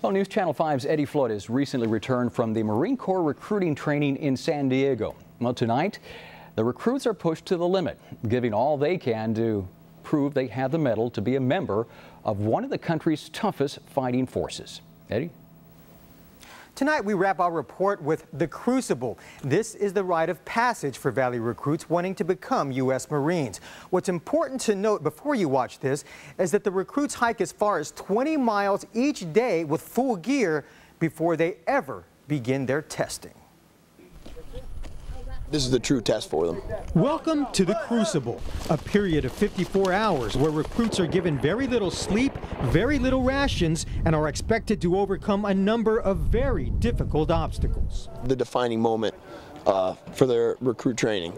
Well, News Channel 5's Eddie Flores recently returned from the Marine Corps recruiting training in San Diego. Well, tonight, the recruits are pushed to the limit, giving all they can to prove they have the mettle to be a member of one of the country's toughest fighting forces. Eddie? Tonight, we wrap our report with The Crucible. This is the rite of passage for Valley recruits wanting to become U.S. Marines. What's important to note before you watch this is that the recruits hike as far as 20 miles each day with full gear before they ever begin their testing. This is the true test for them. Welcome to The Crucible, a period of 54 hours where recruits are given very little sleep, very little rations, and are expected to overcome a number of very difficult obstacles. The defining moment for their recruit training.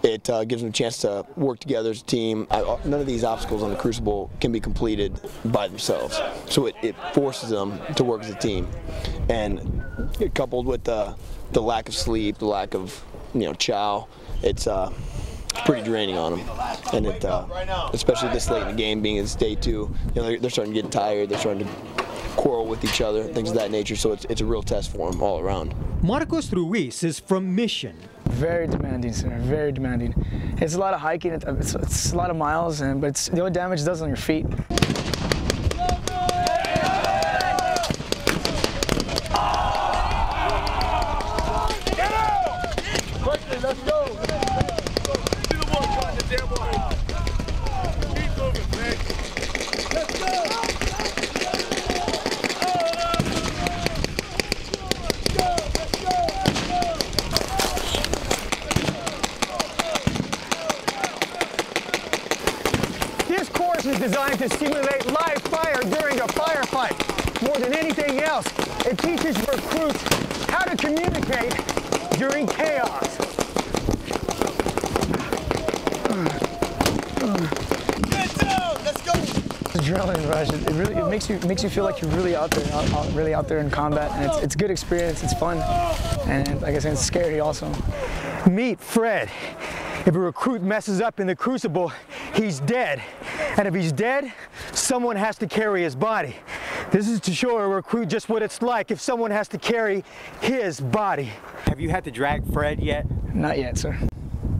It gives them a chance to work together as a team. None of these obstacles on the Crucible can be completed by themselves. So it forces them to work as a team. And coupled with the lack of sleep, the lack of chow, it's pretty draining on them. And it, especially this late in the game, being it's day 2, they're starting to get tired. They're starting to quarrel with each other, things of that nature. So it's a real test for them all around. Marcos Ruiz is from Mission. Very demanding, sir. Very demanding. It's a lot of hiking. It's a lot of miles, but the only damage it does on your feet. Let's go. Keep moving, man. Let's go. This course is designed to simulate live fire during a firefight. More than anything else, it teaches recruits how to communicate during chaos. Adrenaline rush. It makes you feel like you're really out there, in combat, and it's a good experience. It's fun, and like I said, it's scary also. Meet Fred. If a recruit messes up in the Crucible, he's dead. And if he's dead, someone has to carry his body. This is to show a recruit just what it's like if someone has to carry his body. Have you had to drag Fred yet? Not yet, sir.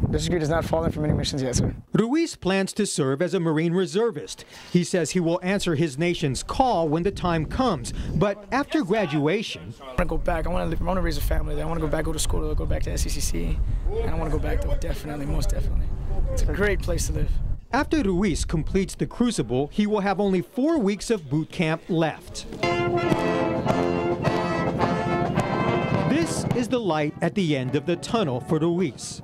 This degree has not fallen from any missions yet, sir. Ruiz plans to serve as a Marine reservist. He says he will answer his nation's call when the time comes. But after graduation, I want to go back. I want to raise a family there. I want to go back, go to school, go back to SCCC. And I want to go back though, definitely, most definitely. It's a great place to live. After Ruiz completes the Crucible, he will have only 4 weeks of boot camp left. This is the light at the end of the tunnel for Ruiz.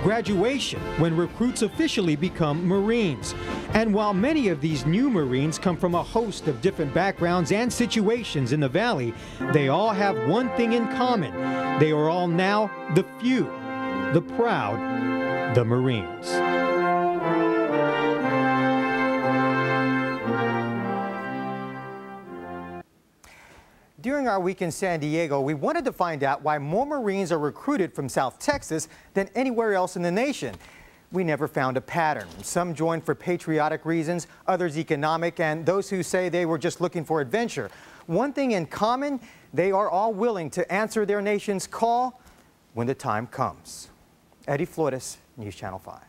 Graduation, when recruits officially become Marines. And while many of these new Marines come from a host of different backgrounds and situations in the Valley, they all have one thing in common. They are all now the few, the proud, the Marines. During our week in San Diego, we wanted to find out why more Marines are recruited from South Texas than anywhere else in the nation. We never found a pattern. Some joined for patriotic reasons, others economic, and those who say they were just looking for adventure. One thing in common, they are all willing to answer their nation's call when the time comes. Eddie Flores, News Channel 5.